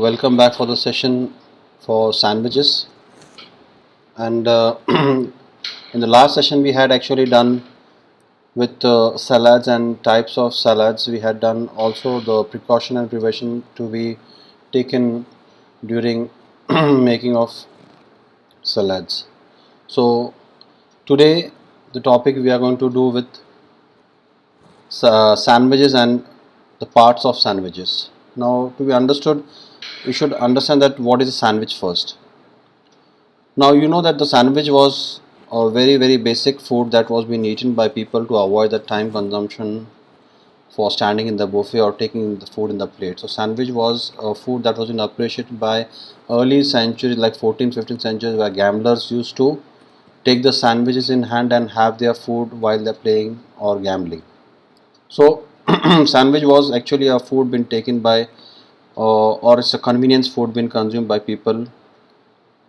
Welcome back for the session for sandwiches. And in the last session, we had actually done with salads and types of salads. We had done also the precaution and prevention to be taken during making of salads. So today, the topic we are going to do with sandwiches and the parts of sandwiches. Now, to be understood, we should understand that what is a sandwich first. Now you know that the sandwich was a very basic food that was being eaten by people to avoid the time consumption for standing in the buffet or taking the food in the plate. So sandwich was a food that was been appreciated by early centuries like 14th 15th centuries where gamblers used to take the sandwiches in hand and have their food while they're playing or gambling. So sandwich was actually a food been taken by or it's a convenience food been consumed by people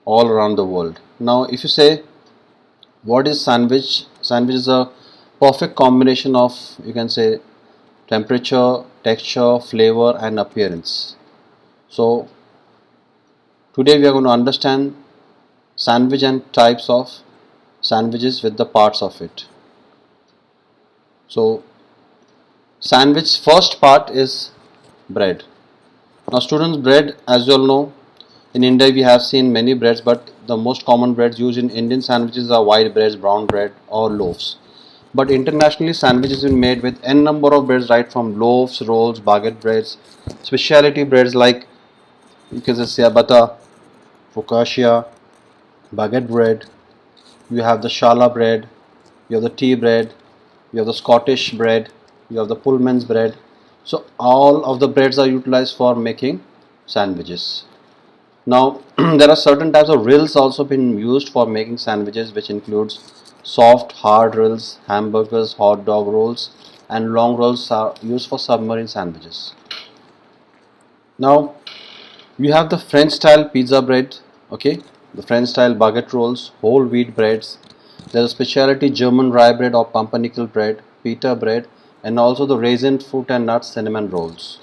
all around the world. Now if you say what is sandwich? Sandwich is a perfect combination of, you can say, temperature, texture, flavor and appearance. So today we are going to understand sandwich and types of sandwiches with the parts of it. So sandwich first part is bread. Now students, bread, as you all know, in India we have seen many breads, but the most common breads used in Indian sandwiches are white breads, brown bread or loaves. But internationally, sandwiches been made with n number of breads, right from loaves, rolls, baguette breads, specialty breads like you can say ciabatta, focaccia, baguette bread. You have the shala bread, you have the tea bread, you have the Scottish bread, you have the Pullman's bread. So all of the breads are utilized for making sandwiches. Now there are certain types of rills also been used for making sandwiches, which includes soft, hard rills, hamburgers, hot dog rolls, and long rolls are used for submarine sandwiches. Now you have the French style pizza bread, okay, the French style baguette rolls, whole wheat breads. There's a specialty German rye bread or pumpernickel bread, pita bread, and also the raisin, fruit and nuts cinnamon rolls.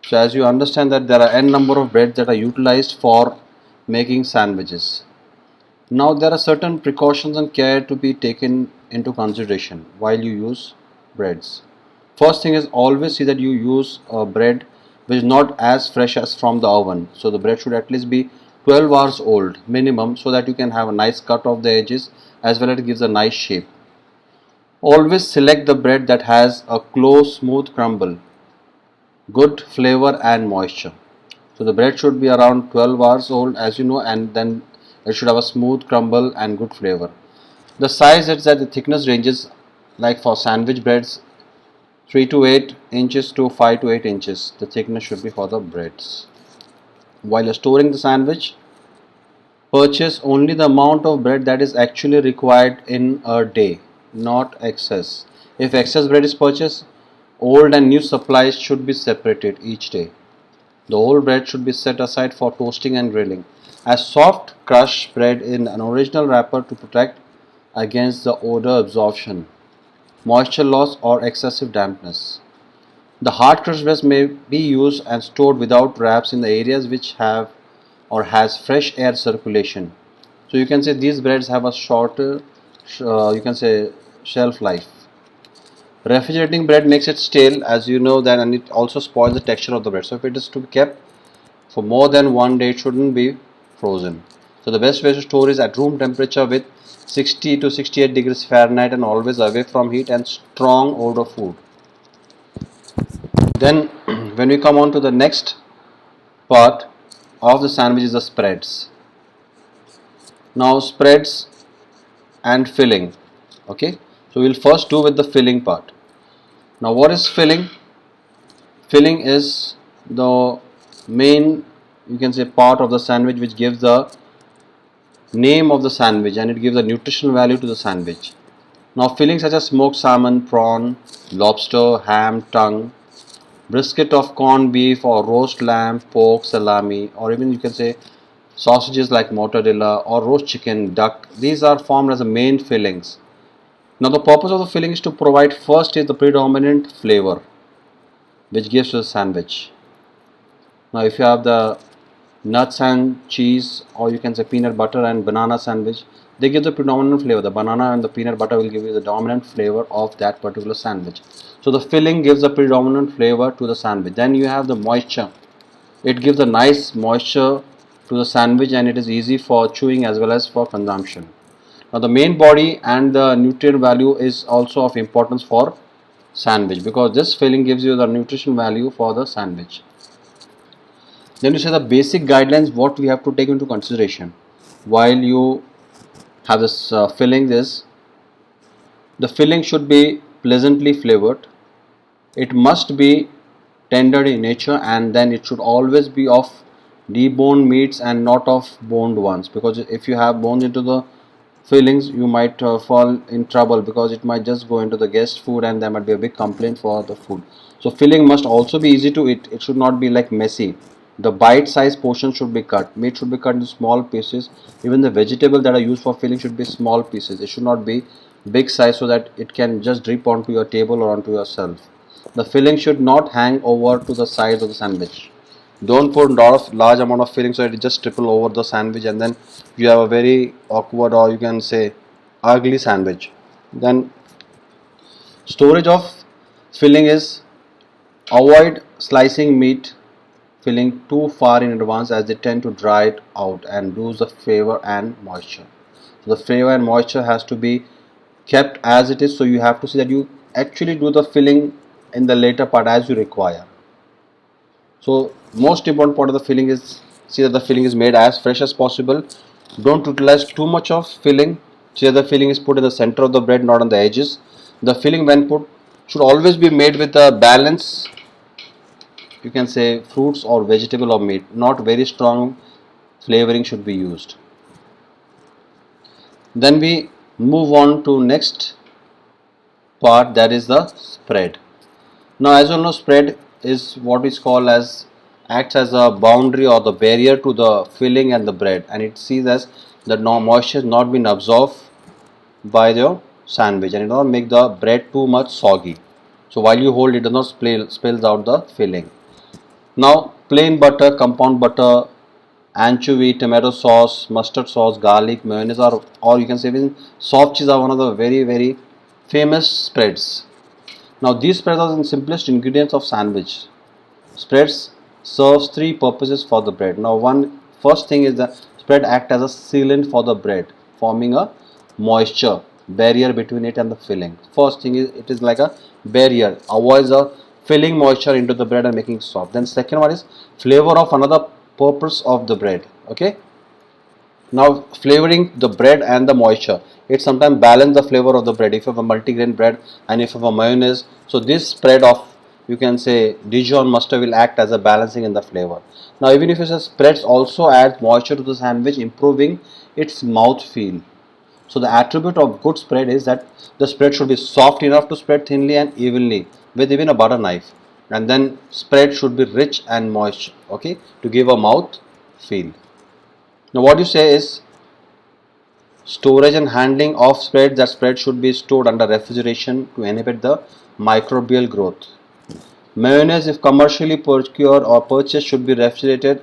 So as you understand that there are n number of breads that are utilized for making sandwiches. Now there are certain precautions and care to be taken into consideration while you use breads. First thing is always see that you use a bread which is not as fresh as from the oven. So the bread should at least be 12 hours old minimum so that you can have a nice cut of the edges as well as it gives a nice shape. Always select the bread that has a close smooth crumble, good flavor and moisture. So the bread should be around 12 hours old as you know, and then it should have a smooth crumble and good flavor. The size is that the thickness ranges like for sandwich breads 3 to 8 inches to 5 to 8 inches. The thickness should be for the breads. While you're storing the sandwich, purchase only the amount of bread that is actually required in a day, not excess. If excess bread is purchased, old and new supplies should be separated each day. The old bread should be set aside for toasting and grilling, as soft crushed bread in an original wrapper to protect against the odor absorption, moisture loss or excessive dampness. The hard crushed bread may be used and stored without wraps in the areas which have or has fresh air circulation. So you can say these breads have a shorter, you can say shelf life. Refrigerating bread makes it stale, as you know that, and it also spoils the texture of the bread. So if it is to be kept for more than one day, it shouldn't be frozen. So the best way to store is at room temperature with 60 to 68 degrees Fahrenheit and always away from heat and strong odor food. Then when we come on to the next part of the sandwich is the spreads. Now spreads and filling. Okay, so we'll first do with the filling part. Now what is filling? Filling is the main, you can say, part of the sandwich which gives the name of the sandwich and it gives a nutritional value to the sandwich. Now fillings such as smoked salmon, prawn, lobster, ham, tongue, brisket of corned beef or roast lamb, pork, salami, or even you can say sausages like mortadella or roast chicken, duck. These are formed as the main fillings. Now the purpose of the filling is to provide first is the predominant flavor which gives to the sandwich. Now if you have the nuts and cheese, or you can say peanut butter and banana sandwich, they give the predominant flavor. The banana and the peanut butter will give you the dominant flavor of that particular sandwich. So the filling gives the predominant flavor to the sandwich. Then you have the moisture. It gives a nice moisture to the sandwich, and it is easy for chewing as well as for consumption. Now the main body and the nutrient value is also of importance for sandwich, because this filling gives you the nutrition value for the sandwich. Then you say the basic guidelines what we have to take into consideration while you have this filling is: the filling should be pleasantly flavored, it must be tender in nature, and then it should always be of deboned meats and not of boned ones, because if you have bones into the fillings you might fall in trouble, because it might just go into the guest food and there might be a big complaint for the food. So filling must also be easy to eat, it should not be like messy. The bite size portion should be cut, meat should be cut into small pieces, even the vegetable that are used for filling should be small pieces, it should not be big size so that it can just drip onto your table or onto yourself. The filling should not hang over to the sides of the sandwich. Don't put large amount of filling so it just triple over the sandwich, and then you have a very awkward, or you can say ugly sandwich. Then storage of filling is: avoid slicing meat filling too far in advance, as they tend to dry it out and lose the flavor and moisture. So the flavor and moisture has to be kept as it is, so you have to see that you actually do the filling in the later part as you require. So most important part of the filling is, see that the filling is made as fresh as possible. Don't utilize too much of filling. See that the filling is put in the center of the bread, not on the edges. The filling when put should always be made with a balance, you can say fruits or vegetable or meat, not very strong flavoring should be used. Then we move on to next part, that is the spread. Now as you all know, spread is what is called as, acts as a boundary or the barrier to the filling and the bread, and it sees as the moisture has not been absorbed by the sandwich, and it does not make the bread too much soggy. So while you hold, it does not spills out the filling. Now plain butter, compound butter, anchovy, tomato sauce, mustard sauce, garlic, mayonnaise, or you can say even soft cheese are one of the very famous spreads. Now these spreads are the simplest ingredients of sandwich. Spreads serves three purposes for the bread. Now one first thing is the spread act as a sealant for the bread, forming a moisture barrier between it and the filling. First thing is it is like a barrier, avoids a filling moisture into the bread and making it soft. Then second one is flavor of another purpose of the bread. Okay. Now flavoring the bread and the moisture, it sometimes balance the flavor of the bread. If you have a multigrain bread and if you have a mayonnaise, so this spread of, you can say, Dijon mustard will act as a balancing in the flavor. Now even if you say spreads also add moisture to the sandwich, improving its mouth feel. So the attribute of good spread is that the spread should be soft enough to spread thinly and evenly with even a butter knife, and then spread should be rich and moist, okay, to give a mouth feel. Now what you say is storage and handling of spreads, that spread should be stored under refrigeration to inhibit the microbial growth. Mayonnaise, if commercially procured or purchased, should be refrigerated.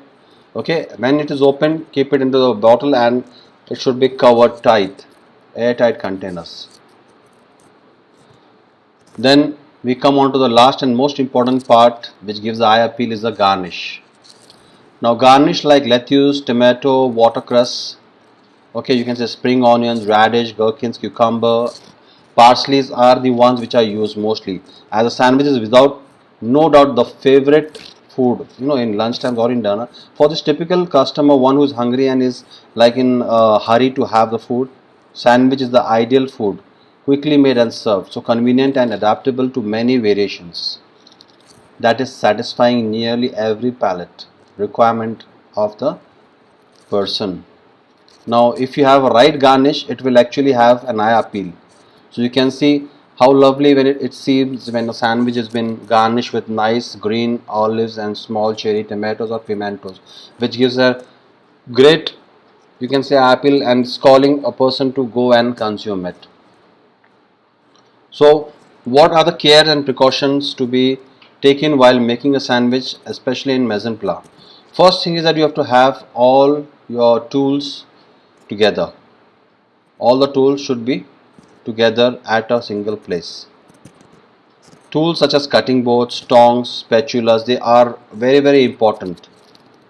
Okay, when it is opened, keep it into the bottle and it should be covered tight, airtight containers. Then we come on to the last and most important part which gives the eye appeal, is the garnish. Now garnish like lettuce, tomato, watercress, okay, you can say spring onions, radish, gherkins, cucumber, parsleys are the ones which are used mostly, as a sandwich is without no doubt the favorite food, in lunchtime or in dinner for this typical customer, one who is hungry and is like in a hurry to have the food. Sandwich is the ideal food, quickly made and served, so convenient and adaptable to many variations, that is satisfying nearly every palate requirement of the person. Now if you have a right garnish, it will actually have an eye appeal. So you can see how lovely when it seems when a sandwich has been garnished with nice green olives and small cherry tomatoes or pimentos, which gives a great, you can say, appeal and is calling a person to go and consume it. So what are the care and precautions to be taken while making a sandwich, especially in mise en place? First thing is that you have to have all your tools together. All the tools should be together at a single place. Tools such as cutting boards, tongs, spatulas, they are very important.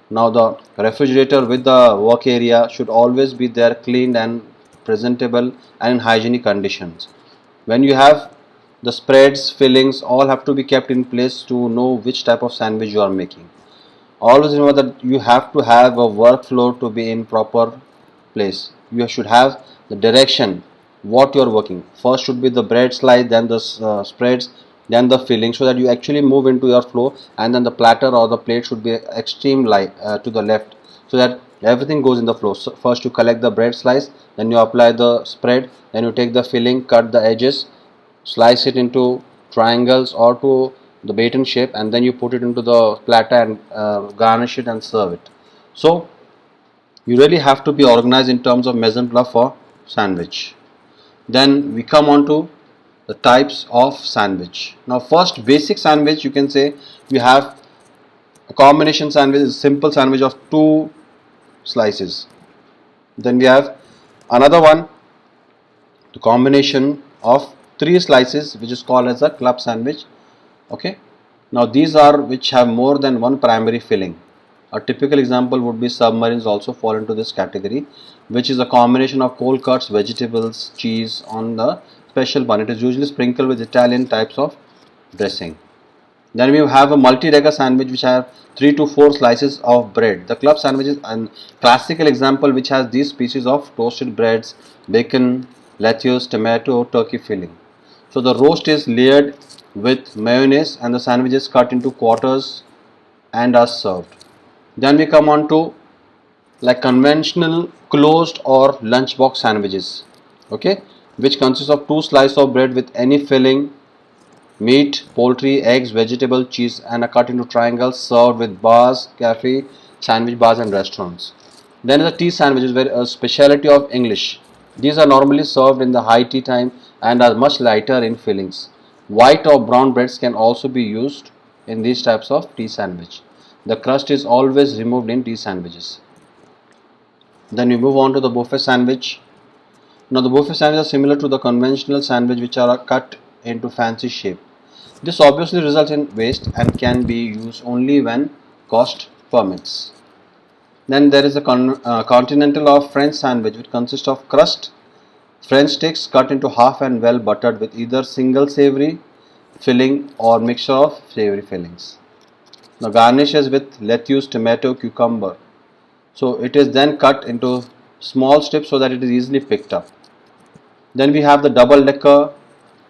Now the refrigerator with the work area should always be there, cleaned and presentable and in hygienic conditions. When you have the spreads, fillings, all have to be kept in place to know which type of sandwich you are making. Always remember that you have to have a workflow to be in proper place. You should have the direction what you are working. First should be the bread slice, then the spreads, then the filling, so that you actually move into your flow, and then the platter or the plate should be extreme light to the left, so that everything goes in the flow. So first you collect the bread slice, then you apply the spread, then you take the filling, cut the edges, slice it into triangles or to the baton shape, and then you put it into the platter and garnish it and serve it. So you really have to be organized in terms of mise en place for sandwich. Then we come on to the types of sandwich. Now first, basic sandwich, you can say you have a combination sandwich, a simple sandwich of two slices. Then we have another one, the combination of three slices, which is called as a club sandwich. Okay, now these are which have more than one primary filling. A typical example would be submarines also fall into this category, which is a combination of cold cuts, vegetables, cheese on the special bun. It is usually sprinkled with Italian types of dressing. Then we have a multi-decker sandwich which have 3 to 4 slices of bread. The club sandwich is a classical example which has these pieces of toasted breads, bacon, lettuce, tomato, turkey filling. So the roast is layered with mayonnaise and the sandwich is cut into quarters and are served. Then we come on to like conventional closed or lunchbox sandwiches, okay, which consists of two slices of bread with any filling, meat, poultry, eggs, vegetable, cheese, and are cut into triangles served with bars, cafe, sandwich bars, and restaurants. Then the tea sandwiches were a specialty of English. These are normally served in the high tea time and are much lighter in fillings. White or brown breads can also be used in these types of tea sandwich. The crust is always removed in tea sandwiches. Then we move on to the buffet sandwich. Now the buffet sandwiches are similar to the conventional sandwich which are cut into fancy shape. This obviously results in waste and can be used only when cost permits. Then there is a continental or French sandwich which consists of crust, French sticks cut into half and well buttered with either single savory filling or mixture of savory fillings. Now garnishes with lettuce, tomato, cucumber. So it is then cut into small strips so that it is easily picked up. Then we have the double decker,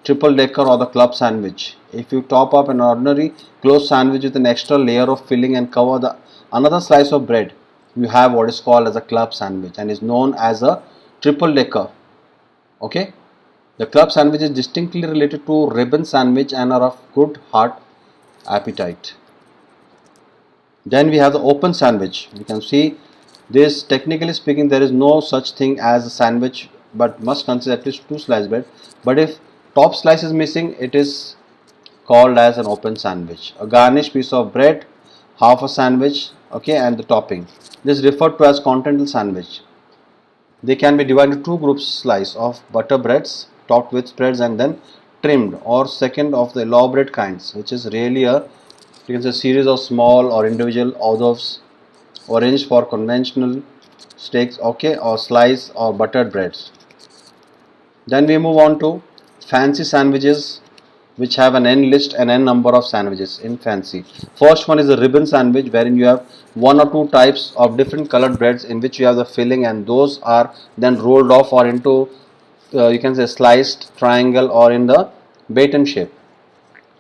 triple decker or the club sandwich. If you top up an ordinary closed sandwich with an extra layer of filling and cover the another slice of bread, you have what is called as a club sandwich and is known as a triple decker. Okay, the club sandwich is distinctly related to ribbon sandwich and are of good heart appetite. Then we have the open sandwich. You can see this, technically speaking, there is no such thing as a sandwich but must consist at least two slices bread. But if top slice is missing, it is called as an open sandwich. A garnished piece of bread, half a sandwich, okay, and the topping. This is referred to as continental sandwich. They can be divided into two groups slice of butter breads topped with spreads and then trimmed, or second of the elaborate kinds, which is really a, you can say, series of small or individual hors arranged for conventional steaks, okay, or slice or buttered breads. Then we move on to fancy sandwiches, which have an n list and n number of sandwiches in fancy. First one is a ribbon sandwich, wherein you have one or two types of different colored breads in which you have the filling, and those are then rolled off or into you can say sliced triangle or in the baton shape.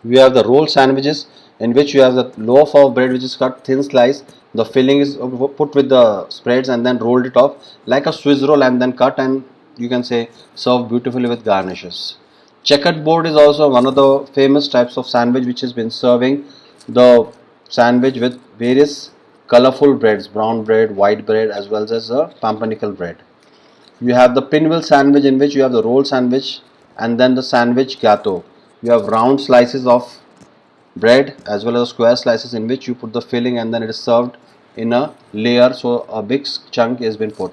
We have the roll sandwiches in which you have the loaf of bread which is cut thin slice. The filling is put with the spreads and then rolled it off like a Swiss roll and then cut and you can say served beautifully with garnishes. Checkered board is also one of the famous types of sandwich which has been serving the sandwich with various colorful breads, brown bread, white bread as well as the pumpernickel bread. You have the pinwheel sandwich in which you have the roll sandwich and then the sandwich gateau. You have round slices of bread as well as square slices in which you put the filling and then it is served in a layer, so a big chunk has been put.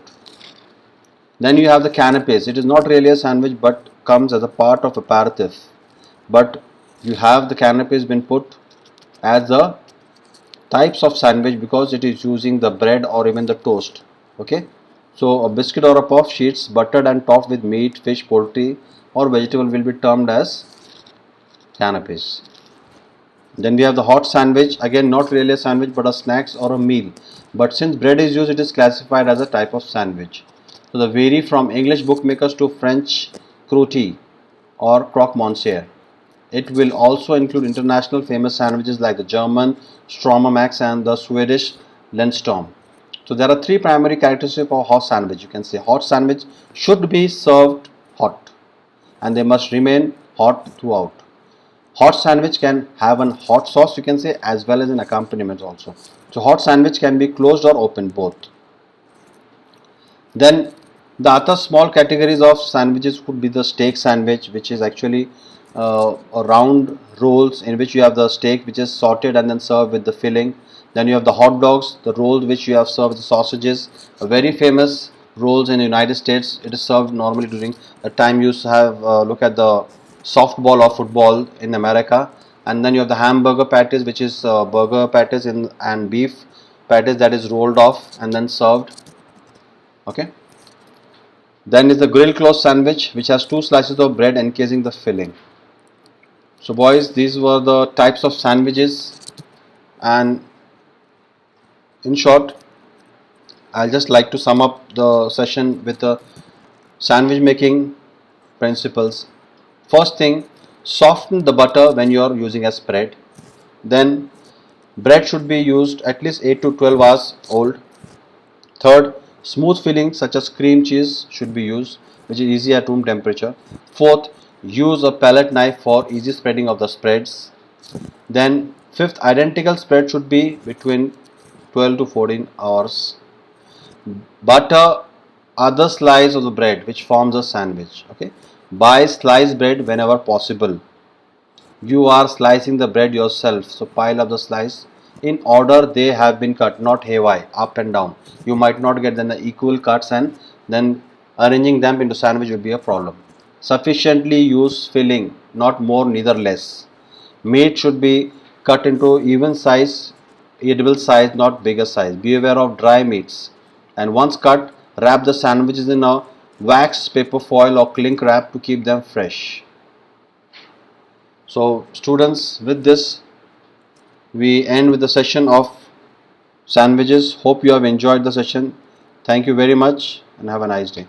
Then you have the canapes. It is not really a sandwich but comes as a part of aperitif. But you have the canapes been put as the types of sandwich because it is using the bread or even the toast. Okay. So a biscuit or a puff sheets buttered and topped with meat, fish, poultry or vegetable will be termed as canapes. Then we have the hot sandwich, again not really a sandwich but a snacks or a meal. But since bread is used, it is classified as a type of sandwich. So they vary from English bookmakers to French croûte or croque monsieur. It will also include international famous sandwiches like the German Stromamax and the Swedish Lenstorm. So there are three primary characteristics of hot sandwich. You can say hot sandwich should be served hot and they must remain hot throughout. Hot sandwich can have an hot sauce, you can say, as well as an accompaniment also. So hot sandwich can be closed or open both. Then the other small categories of sandwiches could be the steak sandwich, which is actually a round rolls in which you have the steak which is sorted and then served with the filling. Then you have the hot dogs, the rolls which you have served with the sausages. A very famous rolls in the United States. It is served normally during a time you have look at the softball or football in America. And then you have the hamburger patties, which is burger patties and beef patties that is rolled off and then served. Okay. Then is the grill close sandwich, which has two slices of bread encasing the filling. So boys, these were the types of sandwiches, and in short, I'll just like to sum up the session with the sandwich making principles. First thing, soften the butter when you are using a spread. Then bread should be used at least 8 to 12 hours old. Third, smooth filling such as cream cheese should be used, which is easy at room temperature. Fourth, use a palette knife for easy spreading of the spreads. Then fifth, identical spread should be between 12 to 14 hours. Butter other slice of the bread which forms a sandwich. Okay. Buy sliced bread whenever possible. You are slicing the bread yourself, so pile up the slice in order they have been cut, not haywire up and down. You might not get then the equal cuts, and then arranging them into sandwich will be a problem. Sufficiently use filling, not more neither less. Meat should be cut into even size, edible size, not bigger size. Be aware of dry meats, and once cut, wrap the sandwiches in a wax paper foil or cling wrap to keep them fresh. So students, with this we end with the session of sandwiches. Hope you have enjoyed the session. Thank you very much and have a nice day.